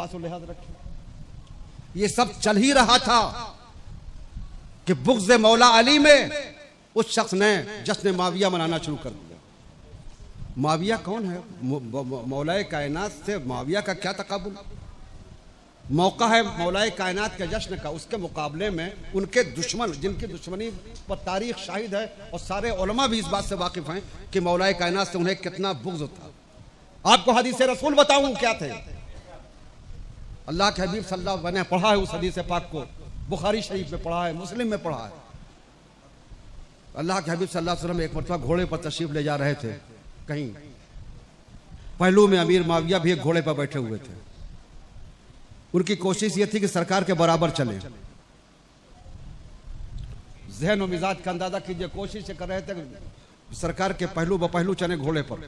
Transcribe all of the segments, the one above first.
लिबास और लिहाज रखे। ये सब चल ही रहा था कि बुग़्ज़ मौला अली में उस शख्स ने जश्न माविया मनाना शुरू कर दिया। माविया कौन है? मौलाए कायनात से माविया का क्या तकाबुल? मौका है मौलाए कायनात के जश्न का, उसके मुकाबले में उनके दुश्मन, जिनकी दुश्मनी पर तारीख शाहिद है और सारे उलमा भी इस बात से वाकिफ हैं कि मौलाए कायनात से उन्हें कितना बुग़्ज़ था। आपको हदीस रसूल बताऊं क्या थे? अल्लाह के हबीब सल्लल्लाहु अलैहि वसल्लम ने पढ़ा है उस हदीस पाक को, बुखारी शरीफ में पढ़ा है, मुस्लिम में पढ़ा है। अल्लाह के हबीब सल्लल्लाहु अलैहि वसल्लम एक मरतबा घोड़े पर तशरीफ ले जा रहे थे कहीं, पहलू में अमीर माविया भी एक घोड़े पर बैठे हुए थे। उनकी कोशिश ये थी कि सरकार के बराबर चले। ज़हन और मिजाज का अंदाजा कीजिए, कोशिश कर रहे थे सरकार के पहलू बपहलू चले घोड़े पर।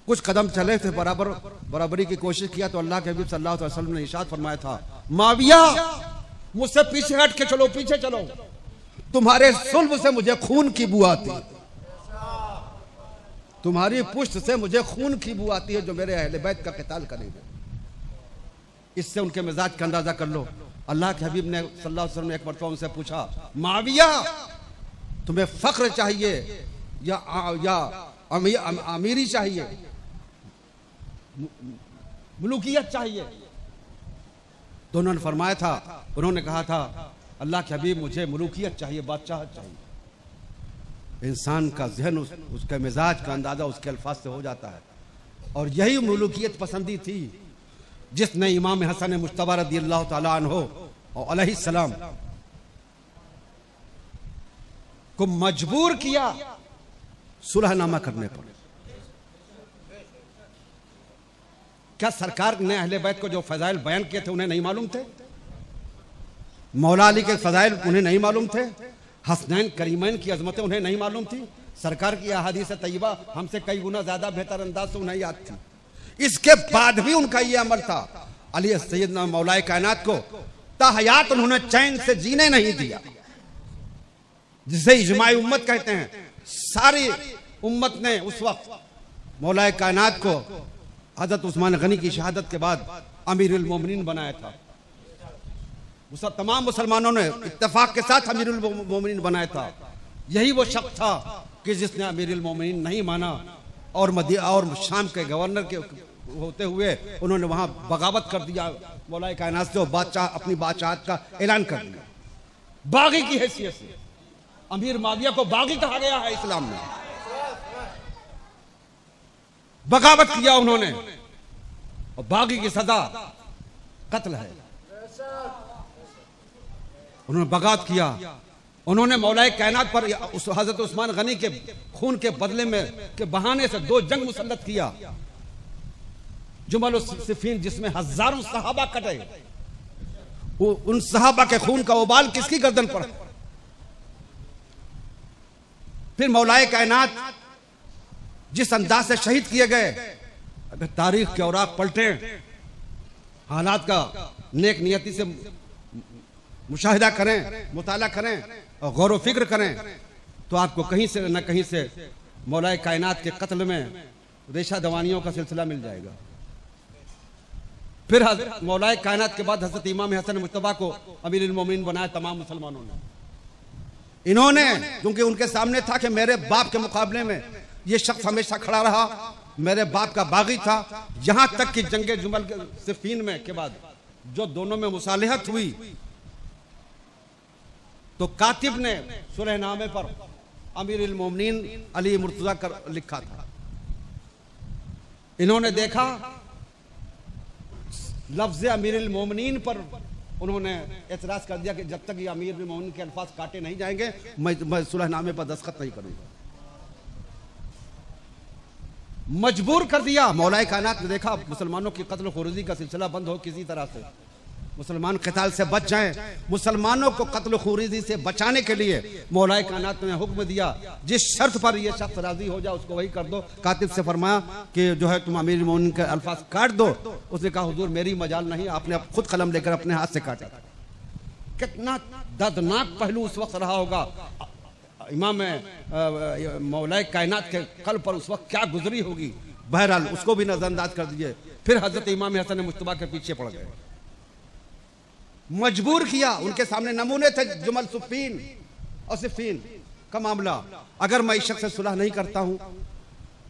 कुछ कदम चले थे, बराबरी की कोशिश किया तो अल्लाह के हबीब सल्लल्लाहु अलैहि वसल्लम ने इरशाद फरमाया था, माविया मुझसे पीछे हट के चलो, पीछे चलो, तुम्हारे सुल्ब से मुझे खून की बू आती है, तुम्हारी पुष्ट से मुझे खून की बू आती है जो मेरे अहले बैत का क़िताल करेंगे। इससे उनके मिजाज का अंदाजा कर लो। अल्लाह के हबीब ने सल्लल्लाहु अलैहि वसल्लम ने एक मरतबा उनसे पूछा, माविया तुम्हें फख्र चाहिए या अमीरी चाहिए, मुलूकियत चाहिए? तो उन्होंने फरमाया था, उन्होंने कहा था, अल्लाह के हबीब मुझे मुलूकियत चाहिए, बादशाहत चाहिए। इंसान का जहन उसके मिजाज का अंदाजा उसके अल्फाज से हो जाता है। और यही मुलूकियत पसंदी थी जिसने इमाम हसन मुज्तबा रज़ियल्लाहु ताला अन्हु और अलैहिस्सलाम को मजबूर किया सुलहनामा करने पर। क्या सरकार ने अहले बैत को जो फजाइल बयान किए थे उन्हें नहीं मालूम थे? मौला अली के फजाइल उन्हें नहीं मालूम थे? हसनैन करीमैन की अजमतें उन्हें नहीं मालूम थी? सरकार की अहादीस तय्यबा हमसे कई गुना ज्यादा बेहतर अंदाज से उन्हें याद थी। इसके बाद भी उनका यह अमल था। अली सैयदना मौलाए कायनात को ताहयात उन्होंने चैन से जीने नहीं दिया, जिसे इजमाई उम्मत कहते हैं। सारी उम्मत ने उस वक्त मौलाए कायनात को हजरत उस्मान गनी की शहादत के बाद अमीरुल मोमिनीन बनाया था। उस तमाम मुसलमानों ने इत्तेफाक के साथ अमीरुल मोमिनीन बनाया था। यही वो शख्स था कि जिसने अमीरुल मोमिनीन नहीं माना और शाम के गवर्नर के होते हुए उन्होंने वहां बगावत कर दिया मौलाए कायनात से, और बादशाह अपनी बादशाहत का ऐलान कर दिया। बागी की हैसियत से अमीर माविया को बागी कहा गया है इस्लाम में। बगावत किया उन्होंने और बागी की सजा कत्ल है। उन्होंने बगावत किया, उन्होंने मौलाए कायनात पर उस हजरत उस्मान गनी के खून के बदले में के बहाने से 2 जंग मुसल्लत किया। जुमल सिफीन, जिसमें हजारों सहाबा कटे, उन सहाबा के खून का उबाल किसकी गर्दन पर? फिर मौलाए कायनात जिस अंदाज से शहीद किए गए, अगर तारीख के औराक पलटे, हालात का नेक नियति से मुशाहिदा करें, मुताला करें और गौर व फिक्र करें, तो आपको कहीं से न कहीं से मौलाए कायनात के कत्ल में रेशा दवानियों का सिलसिला मिल जाएगा। फिर मौलाए कायनात के बाद हजरत इमाम हसन मुज्तबा को अमीरुल मोमिनीन बनाया तमाम मुसलमानों ने। इन्होंने, क्योंकि उनके सामने था कि मेरे बाप के मुकाबले में ये शख्स हमेशा खड़ा रहा, मेरे बाप का बागी था। यहां तक कि जंगे जुमल सिफीन में के बाद जो दोनों में मुसालिहत हुई तो कातिब ने सुलहनामे पर अमीरुल मोमिनीन अली मुर्तजा कर लिखा था। इन्होंने देखा लफ्ज़ अमीरुल मोमिनीन पर उन्होंने एतराज कर दिया कि जब तक ये अमीरुल मोमिनीन के अल्फाज काटे नहीं जाएंगे मैं सुलहनामे पर दस्तखत नहीं करूंगा। मजबूर कर दिया। मौलाए कायनात ने देखा मुसलमानों की कत्ल खुरूजी का सिलसिला बंद हो, किसी तरह से मुसलमान क़िताल से बच जाएं। मुसलमानों को कत्ल खुरूजी से बचाने के लिए मौलाए कायनात ने हुक्म दिया, जिस शर्त पर यह शख्स राजी हो जाए उसको वही कर दो। कातिब से फरमाया कि जो है तुम अमीरुल मोमिनीन के अल्फाज काट दो। उसने कहा हुजूर मेरी मजाल नहीं, आपने खुद कलम लेकर अपने हाथ से काटा। कितना दर्दनाक पहलू उस वक्त रहा होगा। इमाम मौलाए कायनात के कल्ब पर उस वक्त क्या गुजरी होगी। बहरहाल उसको भी नजरअंदाज कर दीजिए। फिर हजरत इमाम हसन मुज्तबा के पीछे पड़ गए, मजबूर किया। उनके सामने नमूने थे जुमल सुफीन और सिफीन का मामला। अगर मैं इस शख्स से सुलह नहीं करता हूं,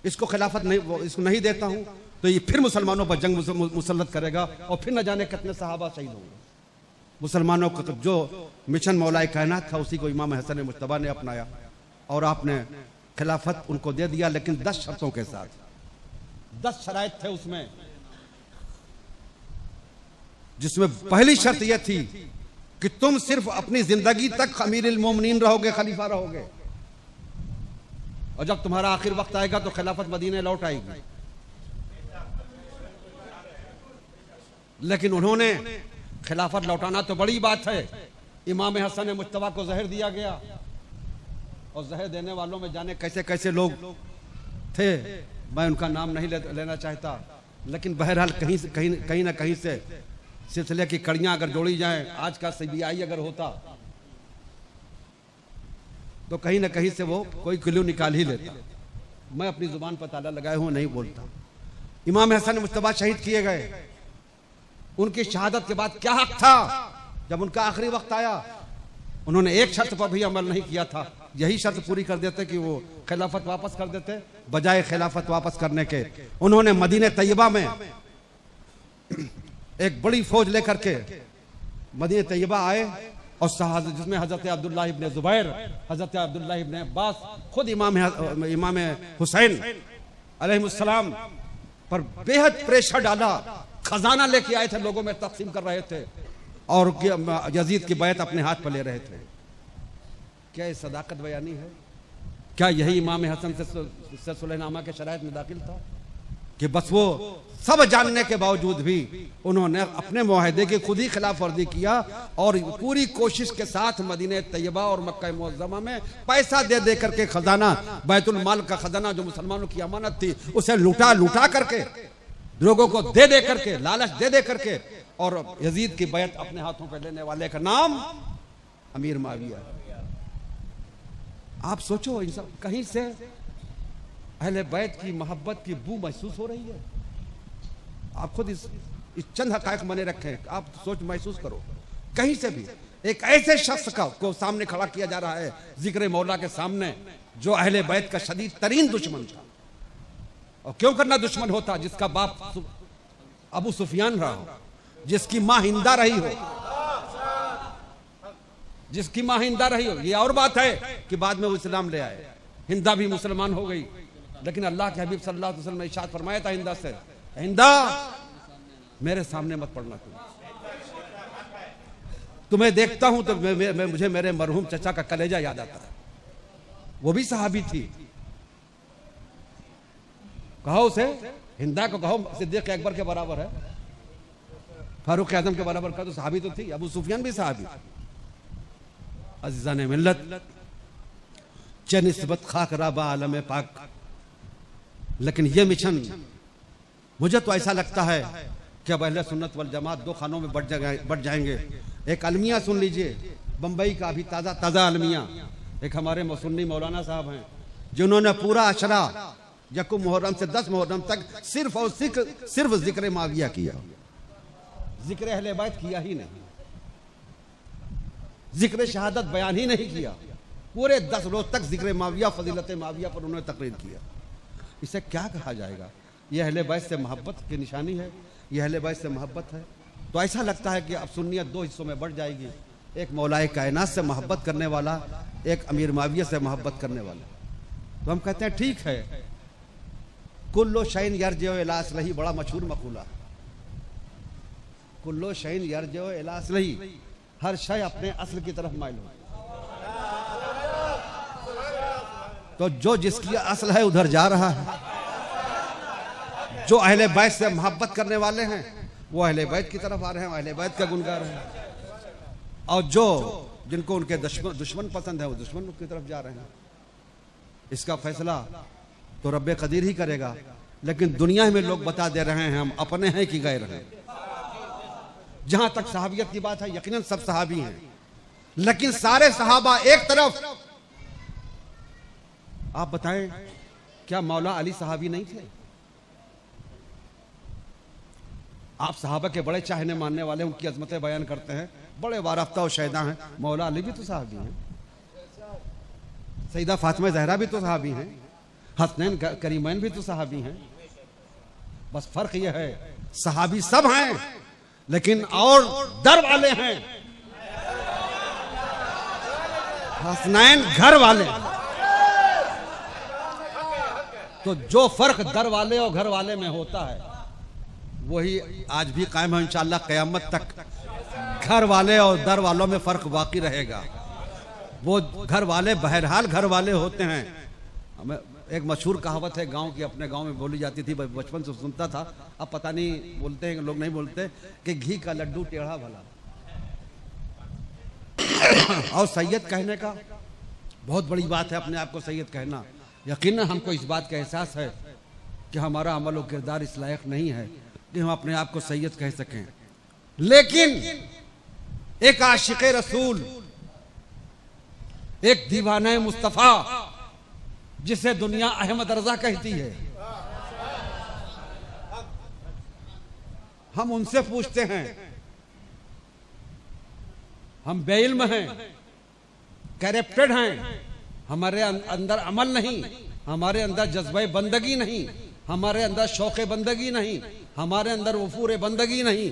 इसको खिलाफत नहीं, इसको नहीं देता हूं, तो ये फिर मुसलमानों पर जंग मुसल्लत करेगा और फिर न जाने कितने सहाबा शहीद होंगे। मुसलमानों का जो मिशन मौलाए कायनात था उसी को इमाम हसन मुज्तबा ने अपनाया और आपने खिलाफत उनको दे दिया, लेकिन 10 शर्तों के साथ। 10 शराइत थे उसमें, जिसमें पहली शर्त यह थी कि तुम सिर्फ अपनी जिंदगी तक अमीरुल मोमिनीन रहोगे, खलीफा रहोगे, और जब तुम्हारा आखिर वक्त आएगा तो खिलाफत मदीने लौट आएगी। लेकिन उन्होंने खिलाफत लौटाना तो बड़ी बात है, इमाम हसन मुज्तबा को जहर दिया गया और जहर देने वालों में जाने कैसे कैसे लोग थे, मैं उनका नाम नहीं लेना चाहता, लेकिन बहरहाल कहीं ना कहीं से सिलसिले की कड़ियां अगर जोड़ी जाएं, आज का CBI अगर होता तो कहीं ना कहीं से वो कोई क्लू निकाल ही लेता। मैं अपनी जुबान पर ताला लगाए हुए नहीं बोलता। इमाम हसन मुज्तबा शहीद किए गए। उनकी शहादत के बाद क्या हक था? जब उनका आखिरी वक्त आया, उन्होंने एक शर्त पर भी अमल नहीं किया था। यही शर्त पूरी कर देते कि वो खिलाफत वापस कर देते, बजाय खिलाफत वापस करने के उन्होंने मदीने तैयबा में एक बड़ी फौज लेकर के मदीने तैयबा आए और जिसमें हजरत अब्दुल्लाह इब्ने जुबैर, हजरत अब्दुल्लाह इब्ने अब्बास, खुद इमाम हुसैन अलैहिस्सलाम पर बेहद प्रेशर डाला। खजाना लेके आए थे, लोगों में तकसीम कर रहे थे और यजीद की बैत अपने हाथ पर ले रहे थे। क्या ये सदाकत बयानी है? क्या यही इमाम हसन से सुलहनामा के शराइत में दाखिल था कि बस वो सब जानने के बावजूद भी उन्होंने अपने मुआहदे की खुद ही खिलाफ वर्जी किया और पूरी कोशिश के साथ मदीने तैयबा और मक्का मुअज़्ज़मा में पैसा दे दे करके खजाना, बैतुल माल का खजाना जो मुसलमानों की अमानत थी, उसे लुटा करके लोगों को दे करके, लालच दे करके, और यजीद की बैत अपने हाथों पर लेने वाले का नाम अमीर माविया। आप सोचो, इन सब कहीं से अहले बैत की मोहब्बत की बू महसूस हो रही है। आप खुद इस चंद हकायक बने रखें, आप सोच महसूस करो। कहीं से भी एक ऐसे शख्स को सामने खड़ा किया जा रहा है जिक्र मौला के सामने, जो अहले बैत का शदीद तरीन दुश्मन था। और क्यों करना दुश्मन होता? जिसका बाप अबू सुफियान रहा हो, जिसकी मां हिंदा रही हो, जिसकी मां हिंदा रही हो। ये और बात है कि बाद में वो इस्लाम ले आए, हिंदा भी मुसलमान हो गई, लेकिन अल्लाह के हबीब सल्लल्लाहु अलैहि वसल्लम ने इरशाद फरमाया था हिंदा से, हिंदा मेरे सामने मत पड़ना, तुम्हें देखता हूं तो मुझे मेरे मरहूम चचा का कलेजा याद आता है। वो भी सहाबी थी। कहो उसे, हिंदा को कहो सिद्दीक अकबर के बराबर है, फारूक आजम के बराबर का, तो सहाबी तो थी। अबू सुफियान भी सहाबी। अज़ीज़ान मिल्लत, चे निस्बत खाक राबा आलम पाक, लेकिन ये मिशन मुझे तो ऐसा लगता है कि अब अहले सुन्नत वल जमात दो खानों में बढ़ जाएंगे। एक अलमिया सुन लीजिए, बंबई का अभी ताज़ा अलमिया, एक हमारे सुन्नी मौलाना साहब हैं, जिन्होंने पूरा अशरा यकुम मुहर्रम से 10 मुहर्रम तक सिर्फ जिक्र माविया किया, जिक्र अहले बैत किया ही नहीं, जिक्र शहादत बयान ही नहीं किया। पूरे 10 रोज तक जिक्र माविया, फजीलत माविया पर उन्होंने तकरीर किया। इसे क्या कहा जाएगा? यह अहले बैत से मोहब्बत की निशानी है, यह अहले बैत से मोहब्बत है। तो ऐसा लगता है कि अब सुन्नियत 2 हिस्सों में बढ़ जाएगी, एक मौलाए कायनात से मोहब्बत करने वाला, एक अमीर माविया से मोहब्बत करने वाला। तो हम कहते हैं ठीक है, कुल्लो शैन यरजिउ इला असलही, बड़ा मशहूर मकूला, कुल्लो शैन यरजिउ इला असलही, हर शय अपने असल की तरफ माइल हो। तो जो जिसकी असल है उधर जा रहा है। जो अहले बैत से मोहब्बत करने वाले हैं वो अहले बैत की तरफ आ रहे हैं, अहले बैत का गुनगार हैं, और जो जिनको उनके दुश्मन पसंद है वो दुश्मन की तरफ जा रहे हैं। इसका फैसला तो रब्बे कदीर ही करेगा। लेकिन दुनिया में लोग बता दे रहे हैं हम अपने हैं कि गैर हैं। जहां तक सहाबियत की बात है, यकीनन सब सहाबी हैं, लेकिन सारे सहाबा एक तरफ। आप बताएं, क्या मौला अली सहाबी नहीं थे? आप सहाबा के बड़े चाहने मानने वाले, उनकी अजमतें बयान करते हैं, बड़े वारफ्ता और शहीदा हैं। मौला अली भी तो सहाबी हैं, सईदा फातिमा जहरा भी तो सहाबी हैं, हसनैन करीमैन भी तो सहाबी हैं। बस फर्क यह है, सहाबी सब हैं लेकिन और दर वाले हैं, हसनैन घर वाले। तो जो फर्क दर वाले और घर वाले में होता है वही आज भी कायम है इंशाअल्लाह क़यामत तक। घर वाले और दर वालों में फर्क बाकी रहेगा। वो घर वाले बहरहाल घर वाले होते हैं। हमें एक मशहूर कहावत है गांव की, अपने गांव में बोली जाती थी, बचपन से सुनता था, अब पता नहीं बोलते हैं लोग नहीं बोलते, कि घी का लड्डू टेढ़ा भला। और सैयद कहने का बहुत बड़ी बात है, अपने आप को सैयद कहना। यकीनन हमको इस बात का एहसास है कि हमारा अमल और किरदार इस लायक नहीं है कि हम अपने आप को सैयद कह सकें, लेकिन एक आशिक़ रसूल, एक दीवाना मुस्तफ़ा जिसे दुनिया अहमद रजा कहती है, हम उनसे पूछते हैं। हम बेइल्म हैं, करप्टेड हैं, हमारे अंदर अमल नहीं, हमारे अंदर जज्बे बंदगी नहीं, हमारे अंदर शौक़े बंदगी नहीं, हमारे अंदर वफूर बंदगी नहीं,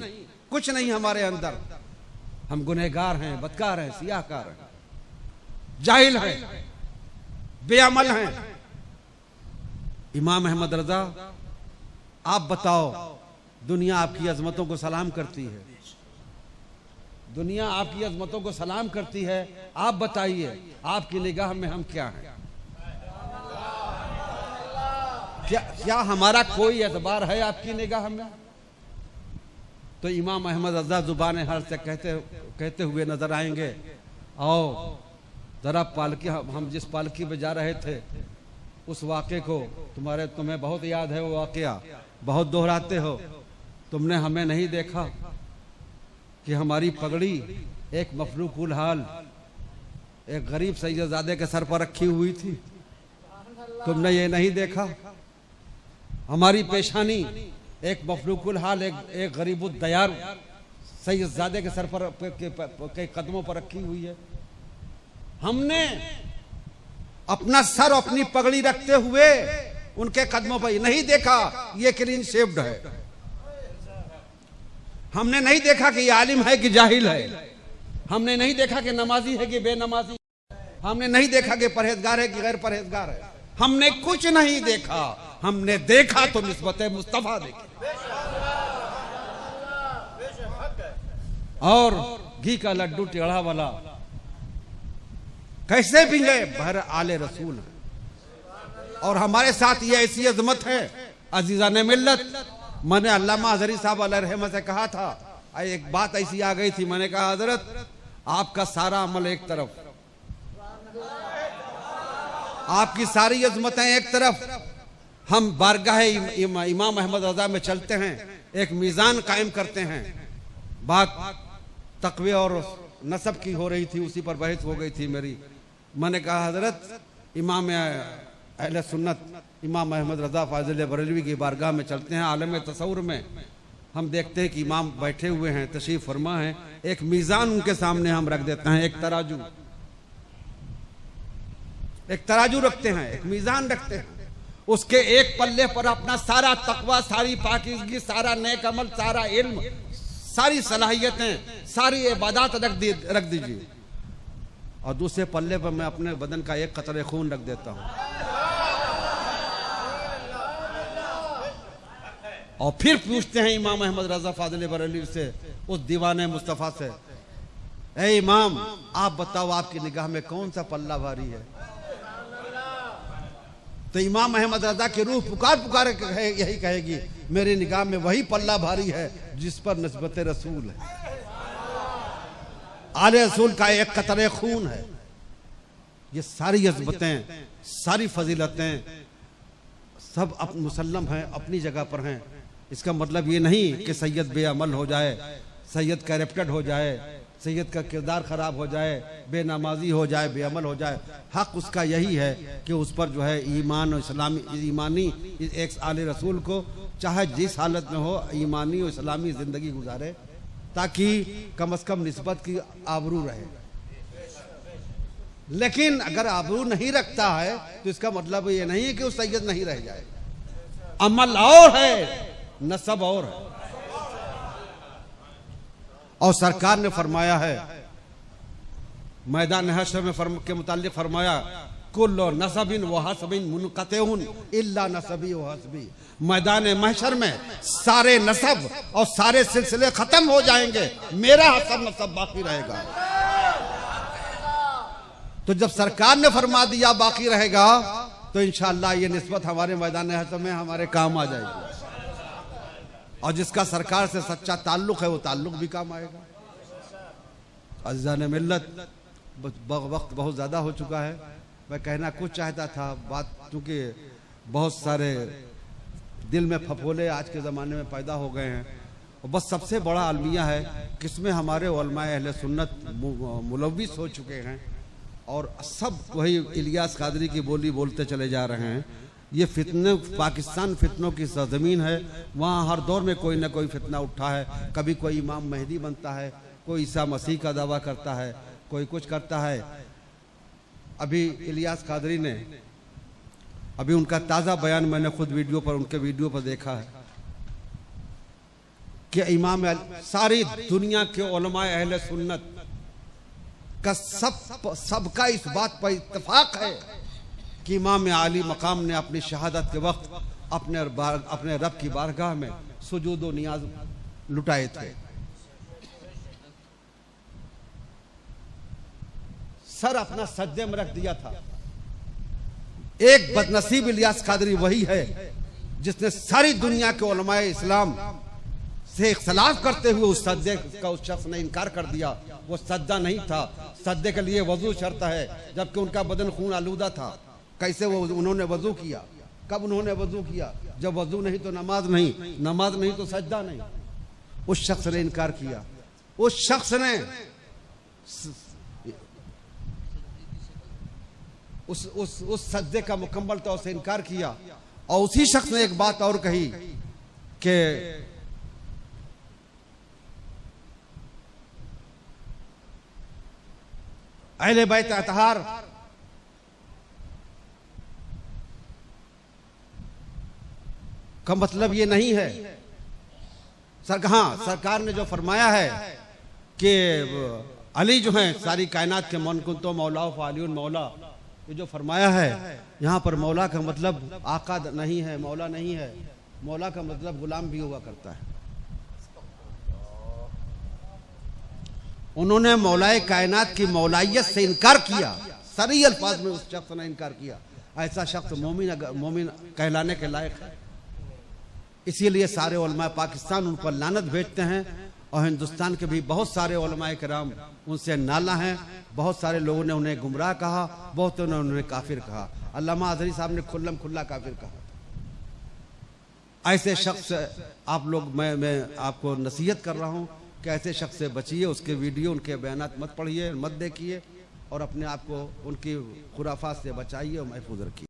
कुछ नहीं हमारे अंदर। हम गुनहगार हैं, बदकार हैं, सियाहकार हैं, जाहिल हैं, बेअमल हैं। इमाम अहमद रजा, आप बताओ, दुनिया आपकी अजमतों को सलाम करती है, दुनिया आपकी अजमतों को सलाम करती है। आप बताइए आपकी निगाह में हम क्या हैं? क्या हमारा कोई एतबार है आपकी निगाह में? तो इमाम अहमद रजा जुबान हर से कहते हुए नजर आएंगे। आओ जरा पालकी, हम जिस पालकी में जा रहे थे उस वाक़े को तुम्हें बहुत याद है, वो वाक़या बहुत दोहराते हो। तुमने हमें नहीं देखा कि हमारी पगड़ी एक मफलूकुल हाल एक गरीब सैयदजादे के सर पर रखी हुई थी? तुमने ये नहीं देखा? हमारी पेशानी एक मफलूकुल हाल एक गरीबुद दयार सैयदजादे के सर पर के कदमों पर रखी हुई है। हमने अपना सर अपनी पगड़ी रखते हुए उनके कदमों पर नहीं देखा ये क्लीन शेव्ड है। हमने नहीं देखा कि ये आलिम है कि जाहिल है। हमने नहीं देखा कि नमाजी है कि बेनमाजी। हमने नहीं देखा कि परहेजगार है कि गैर परहेजगार है। हमने कुछ नहीं देखा। हमने देखा तो निस्बत मुस्तफा देखी। और घी का लड्डू टेढ़ा वाला कैसे भी है, बहर आले रसूल है। और हमारे साथ ये ऐसी अजमत है, अजीजा ने मिल्लत। मैंने अल्लामा हज़री साहब अलैहि रहमत से कहा था, एक बात ऐसी आ गई थी, मैंने कहा हजरत आपका सारा अमल एक तरफ, आपकी सारी अजमतें एक तरफ, हम बारगाह इमाम अहमद रजा में चलते हैं, एक मीज़ान कायम करते हैं। बात तक़वे और नसब की हो रही थी, उसी पर बहस हो गई थी मेरी। मैंने कहा हजरत इमाम अहले सुन्नत इमाम अहमद रजा फाजिल बरेलवी की बारगाह में चलते हैं। आलम तसव्वुर में हम देखते हैं कि इमाम बैठे हुए हैं, तशरीफ फरमा है, एक मीज़ान उनके सामने हम रख देते हैं, एक तराजू रखते हैं, एक मीज़ान रखते हैं। उसके एक पल्ले पर अपना सारा तकवा, सारी पाकीज़गी, सारा नेक अमल, सारा इल्म, सारी सलाहियतें, सारी इबादत रख दीजिए। और दूसरे पल्ले पर मैं अपने बदन का एक कतरे खून रख देता हूं। और फिर पूछते हैं इमाम अहमद रजा फाजिल बरेलवी से, उस दीवाने मुस्तफ़ा से, ए इमाम आप बताओ आपकी निगाह में कौन सा पल्ला भारी है? तो इमाम अहमद रजा की रूह पुकार यही कहेगी, मेरी निगाह में वही पल्ला भारी है जिस पर निस्बत रसूल है, आले रसूल का एक कतरे खून है। ये सारी अज़मतें, सारी फजीलतें सब मुसल्लम हैं, अपनी जगह पर हैं। इसका मतलब ये नहीं कि सैयद बेअमल हो जाए, सैयद करप्टेड हो जाए, सैयद का किरदार ख़राब हो जाए, बेनमाजी हो जाए, बेअमल हो जाए। हक़ उसका यही है कि उस पर जो है ईमान और ईमानी एक आले रसूल को चाहे जिस हालत में हो ईमानी और इस्लामी ज़िंदगी गुजारे, ताकि कम से कम निस्बत की आबरू रहे। लेकिन अगर आबरू नहीं रखता है तो इसका मतलब ये नहीं है कि वो सैयद नहीं रह जाए। अमल और है, नसब और है। और सरकार ने फरमाया है, मैदान हश्र में के मुताल्लिक फरमाया, कुल्लो नसबिन व हसबिन मुनक़तिउन इल्ला नसबी व हसबी। मैदान महशर में सारे नसब और सारे सिलसिले खत्म हो जाएंगे, मेरा हसब नसब बाकी रहेगा। तो जब सरकार ने फरमा दिया बाकी रहेगा, तो इंशाअल्लाह ये निस्बत हमारे मैदान हश्र में हमारे काम आ जाएगी। और जिसका सरकार से सच्चा ताल्लुक है वो ताल्लुक भी काम आएगा। अज़ीज़ान मिल्लत, वक्त बहुत ज़्यादा हो चुका है। मैं कहना कुछ चाहता था, बात चूँकि बहुत सारे दिल में फफोले आज के ज़माने में पैदा हो गए हैं। और बस सबसे बड़ा अलमिया है कि इसमें हमारे उलमाए अहले सुन्नत मुलव्विस हो चुके हैं और सब वही इलियास कादरी की बोली बोलते चले जा रहे हैं। ये फितने, पाकिस्तान फितनों की सरजमीन है। वहाँ हर दौर में कोई ना कोई फितना उठा है। कभी कोई इमाम मेहदी बनता है, कोई ईसा मसीह का दावा करता है, कोई कुछ करता है। अभी इलियास कादरी ने, अभी उनका ताज़ा बयान मैंने खुद वीडियो पर, उनके वीडियो पर देखा है कि इमाम, सारी दुनिया के उलमाए अहले सुन्नत का सबका इस बात पर इत्तेफाक है कि इमाम आली मकाम ने अपनी शहादत के वक्त अपने रब की बारगाह में सुजूद व नियाज लुटाए थे। सर अपना सज्जे में रख दिया था। एक बदनसीब इलियास कादरी वही है जिसने सारी दुनिया के उलमाए इस्लाम से इख्तलाफ करते हुए उस सज्जे का उस शख्स ने इनकार कर दिया। वो सज्जा नहीं था, सज्जे के लिए वजू शर्त है, जबकि उनका बदन खून आलूदा था। कैसे वो उन्होंने वजू किया? कब उन्होंने वजू किया? जब वजू नहीं तो नमाज नहीं, नमाज नहीं तो सज्जा नहीं। उस शख्स ने इनकार किया। उस शख्स ने उस सज्जे का मुकम्मल तौर से इनकार किया। और उसी शख्स ने एक बात और कही कि अहले बैत अतहार का मतलब ये नहीं है। हाँ, सरकार ने जो फरमाया है कि अली जो हैं सारी कायनात के मन कुंतो मौला फ़ालियुन मौला, ये जो फरमाया है यहाँ पर मौला का मतलब आका नहीं है, मौला नहीं है। मौला का मतलब गुलाम भी हुआ करता है। उन्होंने मौलाए कायनात की मौलाइयत से इनकार किया, सरी अल्फाज में उस शख्स ने इनकार किया। ऐसा शख्स मोमिन कहलाने के लायक है। इसीलिए सारे उलमाए पाकिस्तान उन पर लानत भेजते हैं और हिंदुस्तान के भी बहुत सारे उलमाए किराम उनसे नाला हैं। बहुत सारे लोगों ने उन्हें गुमराह कहा, बहुतों ने उन्हें काफिर कहा। अल्लामा अज़हरी साहब ने खुल्लम खुल्ला काफिर कहा। ऐसे शख्स आप लोग, मैं आपको नसीहत कर रहा हूँ कि ऐसे शख्स से बचिए। उसके वीडियो, उनके बयानात मत पढ़िए, मत देखिए और अपने आप को उनकी खुराफात से बचाइए और महफूज रखिए।